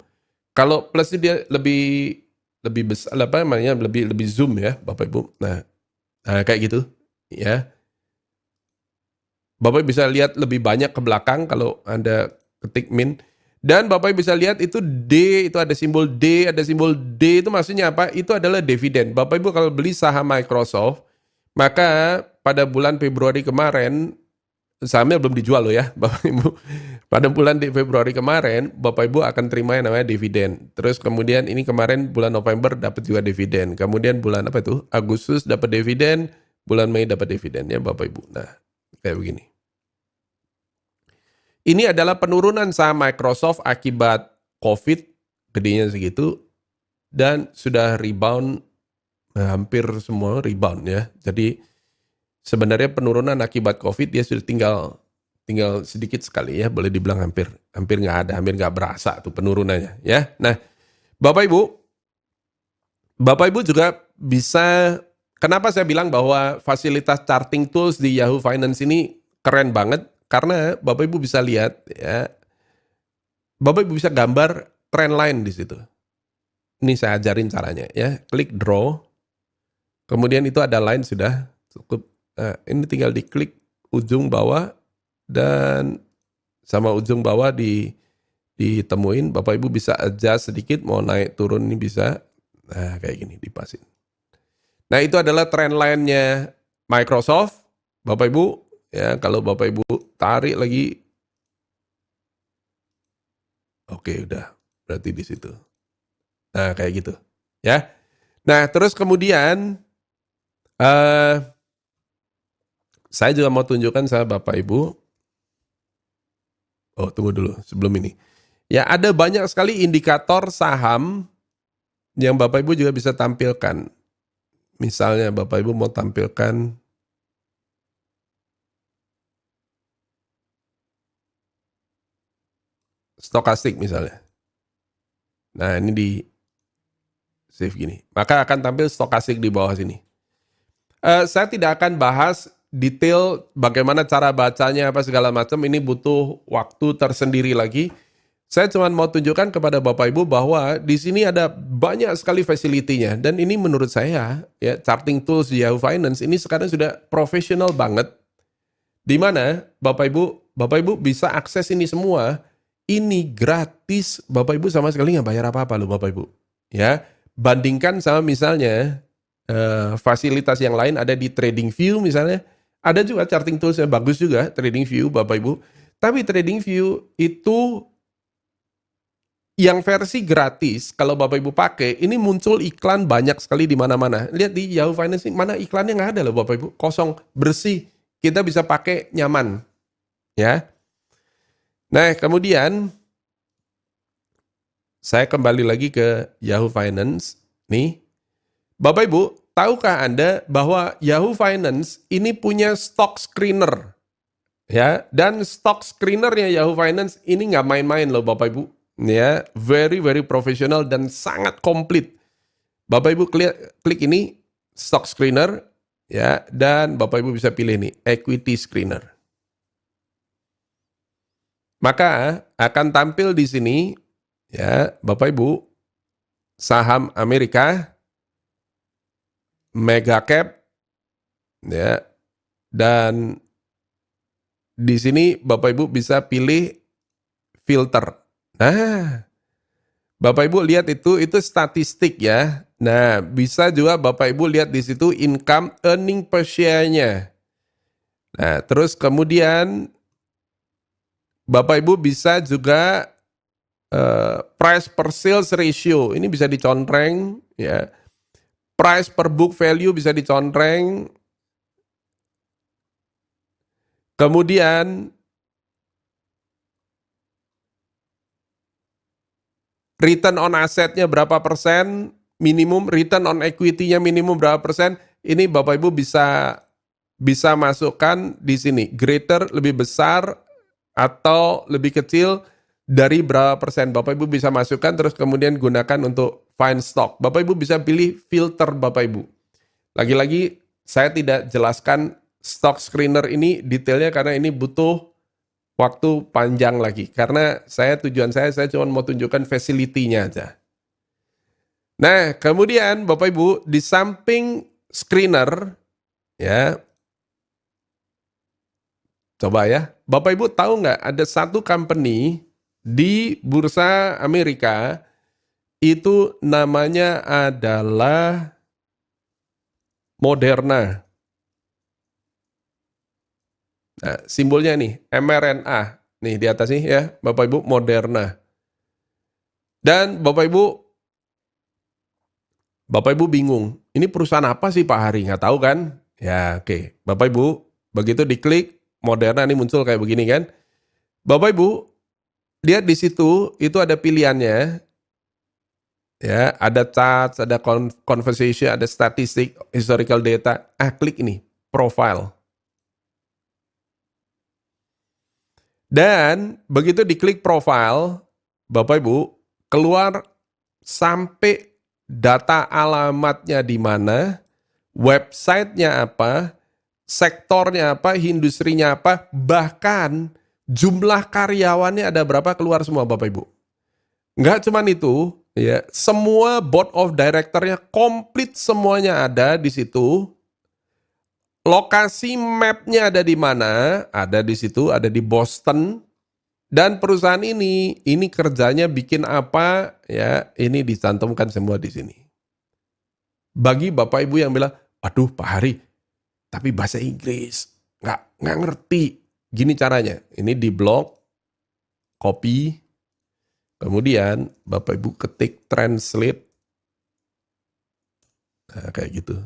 Kalau plus ini dia lebih lebih besar apa namanya lebih lebih zoom ya Bapak Ibu. Nah, kayak gitu ya. Bapak bisa lihat lebih banyak ke belakang kalau Anda ketik min. Dan Bapak bisa lihat itu D, itu ada simbol D, ada simbol D itu maksudnya apa? Itu adalah dividen. Bapak Ibu kalau beli saham Microsoft, maka pada bulan Februari kemarin, sahamnya belum dijual loh ya, Bapak Ibu. Pada bulan di Februari kemarin, Bapak Ibu akan terima yang namanya dividen. Terus kemudian ini kemarin bulan November dapat juga dividen. Kemudian bulan apa itu? Agustus dapat dividen, bulan Mei dapat dividen ya Bapak Ibu. Nah, kayak begini. Ini adalah penurunan saham Microsoft akibat COVID, gedenya segitu, dan sudah rebound, hampir semua rebound ya. Jadi sebenarnya penurunan akibat COVID dia sudah tinggal sedikit sekali ya, boleh dibilang hampir nggak ada, hampir nggak berasa tuh penurunannya ya. Nah, Bapak Ibu juga bisa, kenapa saya bilang bahwa fasilitas charting tools di Yahoo Finance ini keren banget, karena Bapak Ibu bisa lihat ya, Bapak Ibu bisa gambar trend line di situ. Ini saya ajarin caranya ya. Klik draw. Kemudian itu ada line sudah cukup. Nah, ini tinggal diklik ujung bawah dan sama ujung bawah ditemuin. Bapak Ibu bisa adjust sedikit, mau naik turun ini bisa. Nah, kayak gini dipasin. Nah, itu adalah trend line-nya Microsoft. Bapak Ibu ya, kalau Bapak Ibu tarik lagi, oke udah, berarti di situ. Nah, kayak gitu. Ya. Nah, terus kemudian saya juga mau tunjukkan sama Bapak Ibu. Oh, tunggu dulu sebelum ini. Ya, ada banyak sekali indikator saham yang Bapak Ibu juga bisa tampilkan. Misalnya Bapak Ibu mau tampilkan stokastik misalnya. Nah, ini di save gini. Maka akan tampil stokastik di bawah sini. Saya tidak akan bahas detail bagaimana cara bacanya apa segala macam. Ini butuh waktu tersendiri lagi. Saya cuma mau tunjukkan kepada Bapak Ibu bahwa di sini ada banyak sekali facility-nya. Dan ini menurut saya, ya, charting tools di Yahoo Finance ini sekarang sudah profesional banget. Di mana Bapak Ibu bisa akses ini semua. Ini gratis. Bapak Ibu sama sekali nggak bayar apa-apa loh Bapak Ibu. Ya, bandingkan sama misalnya fasilitas yang lain ada di TradingView misalnya. Ada juga charting tools yang bagus juga, TradingView Bapak Ibu. Tapi TradingView itu yang versi gratis, kalau Bapak Ibu pakai, ini muncul iklan banyak sekali di mana-mana. Lihat di Yahoo Finance, mana iklannya nggak ada loh Bapak Ibu. Kosong, bersih. Kita bisa pakai nyaman. Ya. Nah, kemudian saya kembali lagi ke Yahoo Finance. Nih, Bapak Ibu, tahukah Anda bahwa Yahoo Finance ini punya stock screener? Ya, dan stock screenernya Yahoo Finance ini nggak main-main loh Bapak Ibu. Ya, very very profesional dan sangat komplit. Bapak Ibu klik ini stock screener ya, dan Bapak Ibu bisa pilih nih equity screener. Maka akan tampil di sini ya, Bapak Ibu, saham Amerika, mega cap ya, dan di sini Bapak Ibu bisa pilih filter. Nah, Bapak Ibu lihat itu statistik ya. Nah, bisa juga Bapak Ibu lihat di situ income earning per share-nya. Nah, terus kemudian Bapak Ibu bisa juga price per sales ratio. Ini bisa dicontreng ya. Price per book value bisa dicontreng. Kemudian return on asset-nya berapa persen, minimum return on equity-nya minimum berapa persen, ini Bapak Ibu bisa masukkan di sini, greater lebih besar atau lebih kecil dari berapa persen. Bapak Ibu bisa masukkan terus kemudian gunakan untuk find stock. Bapak Ibu bisa pilih filter Bapak Ibu. Lagi-lagi saya tidak jelaskan stock screener ini detailnya karena ini butuh waktu panjang lagi. Karena tujuan saya cuma mau tunjukkan facility-nya aja. Nah, kemudian Bapak Ibu di samping screener ya, coba ya, Bapak Ibu tahu nggak ada satu company di bursa Amerika itu namanya adalah Moderna. Nah, simbolnya nih, mRNA. Nih di atas nih ya, Bapak Ibu, Moderna. Dan Bapak Ibu bingung, ini perusahaan apa sih Pak Hari? Nggak tahu kan? Ya oke, Bapak Ibu, begitu diklik, Moderna ini muncul kayak begini kan. Bapak Ibu, lihat di situ, itu ada pilihannya. Ya, ada charts, ada conversation, ada statistik, historical data. Klik ini, profile. Dan begitu diklik profile, Bapak Ibu, keluar sampai data alamatnya di mana, websitenya apa, sektornya apa, industrinya apa, bahkan jumlah karyawannya ada berapa keluar semua Bapak Ibu. Nggak cuman itu, ya, semua board of director-nya komplit semuanya ada di situ. Lokasi map-nya ada di mana? Ada di situ, ada di Boston. Dan perusahaan ini kerjanya bikin apa? Ya, ini dicantumkan semua di sini. Bagi Bapak Ibu yang bilang, "Aduh, Pak Hari, tapi bahasa Inggris nggak ngerti." Gini caranya. Ini di blog, copy, kemudian Bapak Ibu ketik translate. Nah, kayak gitu.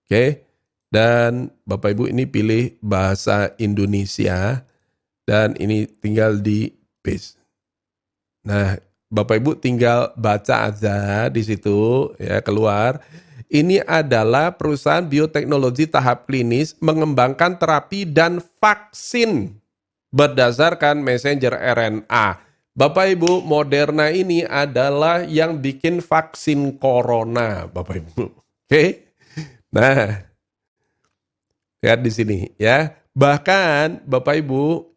Oke. Dan Bapak Ibu ini pilih bahasa Indonesia dan ini tinggal di paste. Nah, Bapak Ibu tinggal baca aja di situ ya, keluar. Ini adalah perusahaan bioteknologi tahap klinis mengembangkan terapi dan vaksin berdasarkan messenger RNA. Bapak Ibu, Moderna ini adalah yang bikin vaksin corona, Bapak Ibu. Oke. Nah, lihat di sini ya. Bahkan Bapak Ibu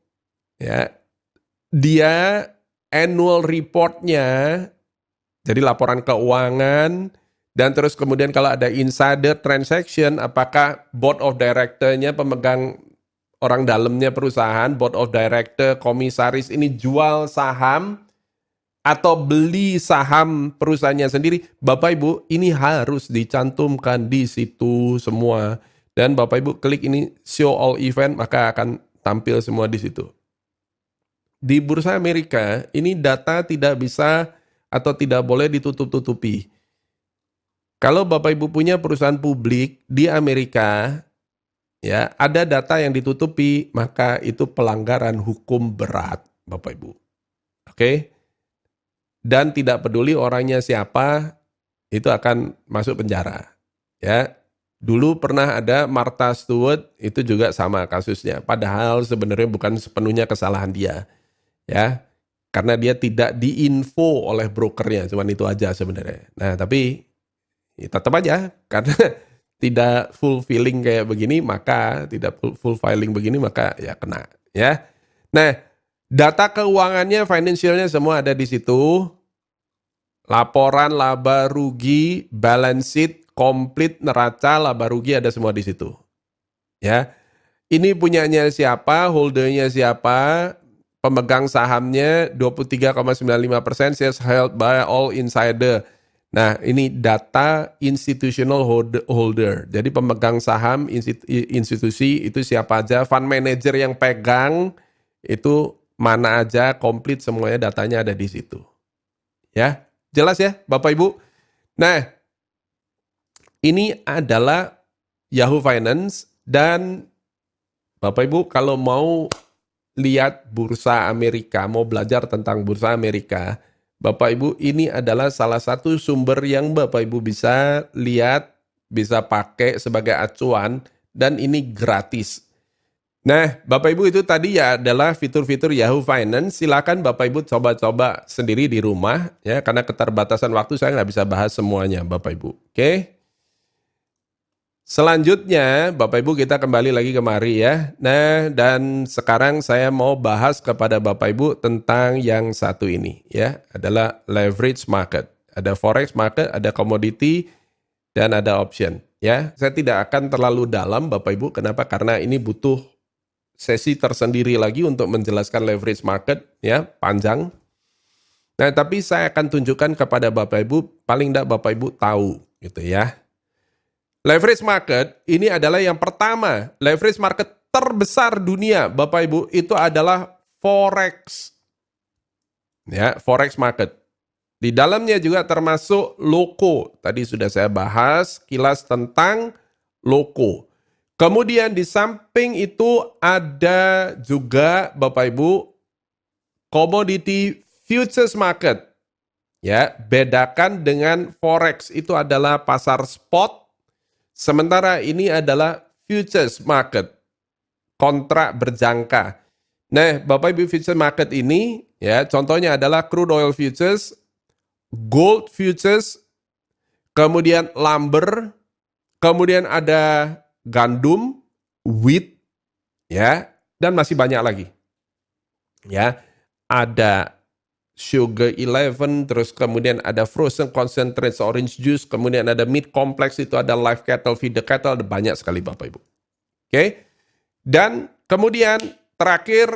ya, dia annual report-nya, jadi laporan keuangan, dan terus kemudian kalau ada insider transaction, apakah board of director-nya, pemegang orang dalamnya perusahaan, board of director, komisaris ini jual saham atau beli saham perusahaannya sendiri, Bapak Ibu ini harus dicantumkan di situ semua. Dan Bapak Ibu klik ini show all event, maka akan tampil semua di situ. Di bursa Amerika, ini data tidak bisa atau tidak boleh ditutup-tutupi. Kalau Bapak Ibu punya perusahaan publik di Amerika, ya, ada data yang ditutupi, maka itu pelanggaran hukum berat, Bapak Ibu. Oke? Dan tidak peduli orangnya siapa, itu akan masuk penjara. Ya. Dulu pernah ada Martha Stewart, itu juga sama kasusnya. Padahal sebenarnya bukan sepenuhnya kesalahan dia. Ya, karena dia tidak diinfo oleh brokernya, cuman itu aja sebenarnya. Nah, tapi ya tetap aja karena tidak fulfilling kayak begini, maka tidak full filing begini, maka ya kena. Ya. Nah, data keuangannya, financialnya semua ada di situ. Laporan laba rugi, balance sheet, komplit, neraca, laba rugi ada semua di situ. Ya. Ini punyanya siapa, holdernya siapa, pemegang sahamnya 23,95%, shares held by all insider. Nah, ini data institutional holder. Jadi pemegang saham institusi itu siapa aja, fund manager yang pegang itu mana aja, komplit semuanya datanya ada di situ. Ya. Jelas ya, Bapak Ibu? Nah, ini adalah Yahoo Finance, dan Bapak Ibu kalau mau lihat bursa Amerika, mau belajar tentang bursa Amerika, Bapak Ibu ini adalah salah satu sumber yang Bapak Ibu bisa lihat, bisa pakai sebagai acuan, dan ini gratis. Nah, Bapak Ibu itu tadi ya adalah fitur-fitur Yahoo Finance. Silakan Bapak Ibu coba-coba sendiri di rumah ya, karena keterbatasan waktu saya nggak bisa bahas semuanya, Bapak Ibu. Oke? Selanjutnya, Bapak Ibu kita kembali lagi kemari ya. Nah, dan sekarang saya mau bahas kepada Bapak Ibu tentang yang satu ini ya, adalah leverage market. Ada forex market, ada commodity, dan ada option ya. Saya tidak akan terlalu dalam Bapak Ibu, kenapa? Karena ini butuh sesi tersendiri lagi untuk menjelaskan leverage market ya, panjang. Nah, tapi saya akan tunjukkan kepada Bapak Ibu, paling tidak Bapak Ibu tahu gitu ya. Leverage market ini adalah yang pertama, leverage market terbesar dunia, Bapak Ibu, itu adalah forex. Ya, forex market. Di dalamnya juga termasuk loko. Tadi sudah saya bahas kilas tentang loko. Kemudian di samping itu ada juga Bapak Ibu commodity futures market. Ya, bedakan dengan forex itu adalah pasar spot. Sementara ini adalah futures market, kontrak berjangka. Nah, Bapak Ibu futures market ini ya, contohnya adalah crude oil futures, gold futures, kemudian lumber, kemudian ada gandum, wheat, ya, dan masih banyak lagi. Ya, ada Sugar 11, terus kemudian ada frozen concentrates orange juice, kemudian ada meat complex, itu ada live cattle, feeder cattle, ada banyak sekali Bapak Ibu. Oke. Dan kemudian terakhir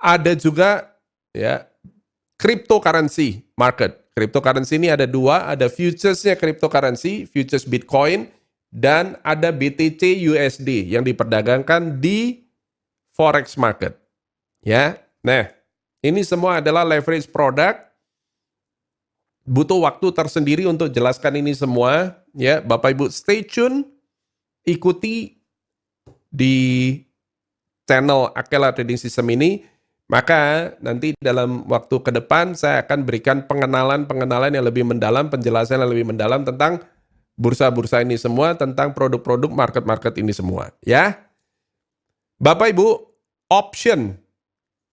ada juga ya cryptocurrency market. Cryptocurrency ini ada dua, ada futuresnya cryptocurrency, futures Bitcoin, dan ada BTC USD yang diperdagangkan di forex market. Ya. Nah, ini semua adalah leverage product. Butuh waktu tersendiri untuk jelaskan ini semua. Ya, Bapak Ibu stay tune, ikuti di channel Akela Trading System ini. Maka nanti dalam waktu ke depan saya akan berikan pengenalan yang lebih mendalam, penjelasan yang lebih mendalam tentang bursa-bursa ini semua, tentang produk-produk market-market ini semua. Ya, Bapak Ibu, option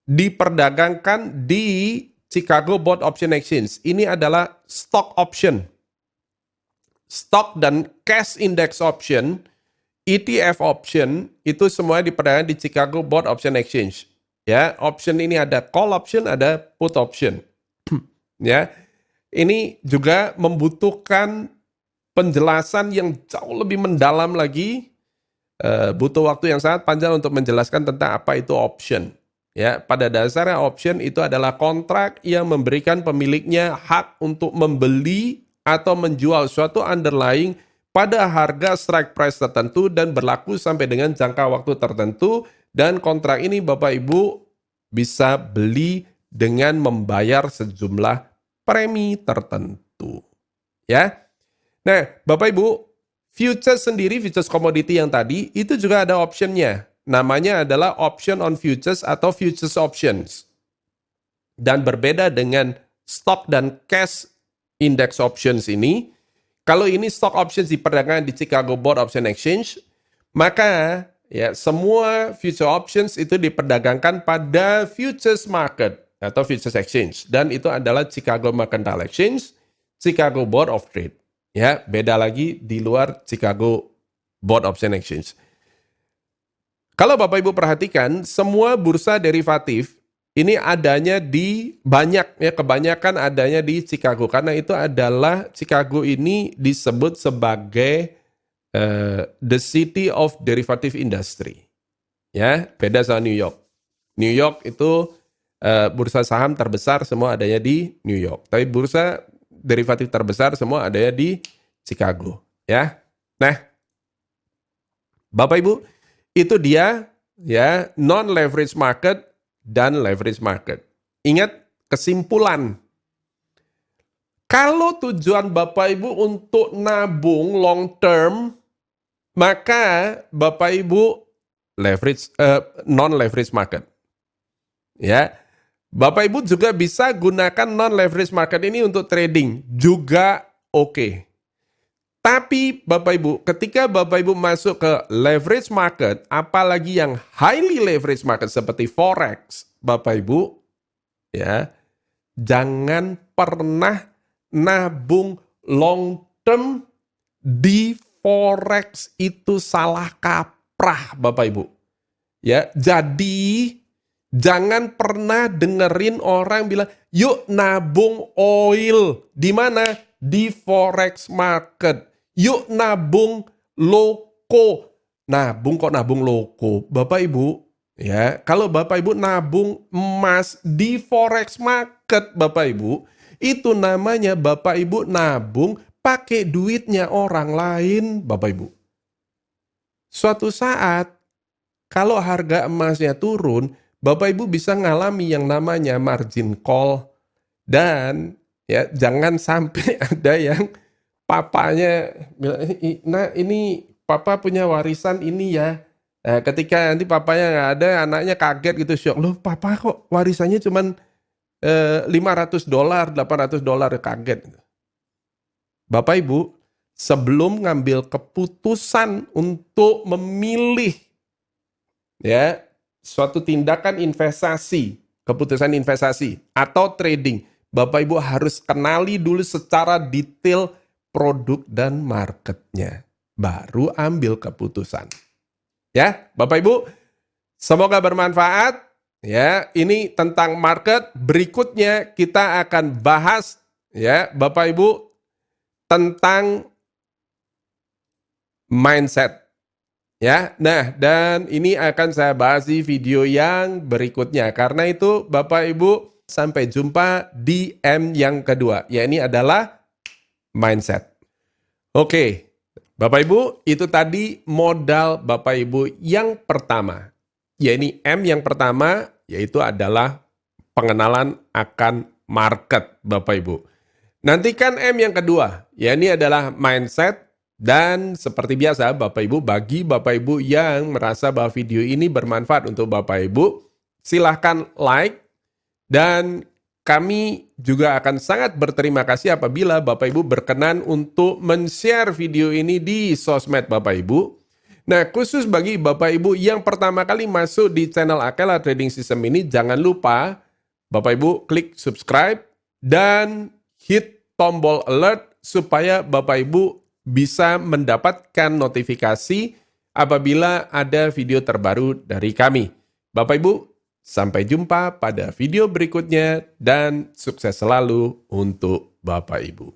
diperdagangkan di Chicago Board Option Exchange. Ini adalah stock option. Stock dan cash index option, ETF option, itu semuanya diperdagangkan di Chicago Board Option Exchange. Ya, option ini ada call option, ada put option. Ya, ini juga membutuhkan penjelasan yang jauh lebih mendalam lagi. Butuh waktu yang sangat panjang untuk menjelaskan tentang apa itu option. Ya, pada dasarnya option itu adalah kontrak yang memberikan pemiliknya hak untuk membeli atau menjual suatu underlying pada harga strike price tertentu dan berlaku sampai dengan jangka waktu tertentu, dan kontrak ini Bapak Ibu bisa beli dengan membayar sejumlah premi tertentu. Ya. Nah, Bapak Ibu, futures sendiri, futures commodity yang tadi itu juga ada optionnya. Namanya adalah option on futures atau futures options. Dan berbeda dengan stock dan cash index options ini, kalau ini stock options diperdagangkan di Chicago Board Option Exchange, maka ya semua future options itu diperdagangkan pada futures market atau futures exchange, dan itu adalah Chicago Mercantile Exchange, Chicago Board of Trade. Ya, beda lagi di luar Chicago Board Option Exchange. Kalau Bapak Ibu perhatikan, semua bursa derivatif ini adanya di kebanyakan adanya di Chicago, karena itu adalah Chicago ini disebut sebagai the city of derivative industry. Ya, beda sama New York. New York itu bursa saham terbesar semua adanya di New York, tapi bursa derivatif terbesar semua adanya di Chicago. Ya, nah, Bapak Ibu, itu dia ya non leverage market dan leverage market. Ingat kesimpulan. Kalau tujuan Bapak Ibu untuk nabung long term, maka Bapak Ibu leverage non leverage market. Ya. Bapak Ibu juga bisa gunakan non leverage market ini untuk trading, juga oke. Tapi Bapak Ibu, ketika Bapak Ibu masuk ke leverage market, apalagi yang highly leverage market seperti forex, Bapak Ibu, ya, jangan pernah nabung long term di forex, itu salah kaprah Bapak Ibu. Ya, jadi jangan pernah dengerin orang bilang, "Yuk nabung oil." Di mana? Di forex market. Yuk nabung loko. Nabung kok nabung loko? Bapak Ibu, ya, kalau Bapak Ibu nabung emas di forex market, Bapak Ibu, itu namanya Bapak Ibu nabung pakai duitnya orang lain, Bapak Ibu. Suatu saat, kalau harga emasnya turun, Bapak Ibu bisa ngalami yang namanya margin call. Dan ya jangan sampai ada yang papanya bilang, "Nah ini papa punya warisan ini ya." Nah, ketika nanti papanya nggak ada, anaknya kaget gitu, syok. "Loh papa kok warisannya cuman $500, $800," kaget. Bapak Ibu, sebelum ngambil keputusan untuk memilih ya suatu tindakan investasi, keputusan investasi atau trading, Bapak Ibu harus kenali dulu secara detail produk dan marketnya, baru ambil keputusan. Ya, Bapak Ibu, semoga bermanfaat. Ya, ini tentang market. Berikutnya kita akan bahas ya, Bapak Ibu, tentang mindset. Ya, nah, dan ini akan saya bahas di video yang berikutnya. Karena itu Bapak Ibu, sampai jumpa di M yang kedua. Ya, ini adalah mindset. Oke, Bapak Ibu, itu tadi modal Bapak Ibu yang pertama. Ya, ini M yang pertama, yaitu adalah pengenalan akan market, Bapak Ibu. Nantikan M yang kedua, ya ini adalah mindset. Dan seperti biasa Bapak Ibu, bagi Bapak Ibu yang merasa bahwa video ini bermanfaat untuk Bapak Ibu, silahkan like. Dan kami juga akan sangat berterima kasih apabila Bapak Ibu berkenan untuk men-share video ini di sosmed Bapak Ibu. Nah, khusus bagi Bapak Ibu yang pertama kali masuk di channel Akela Trading System ini, jangan lupa Bapak Ibu klik subscribe dan hit tombol alert supaya Bapak Ibu bisa mendapatkan notifikasi apabila ada video terbaru dari kami. Bapak Ibu, sampai jumpa pada video berikutnya dan sukses selalu untuk Bapak Ibu.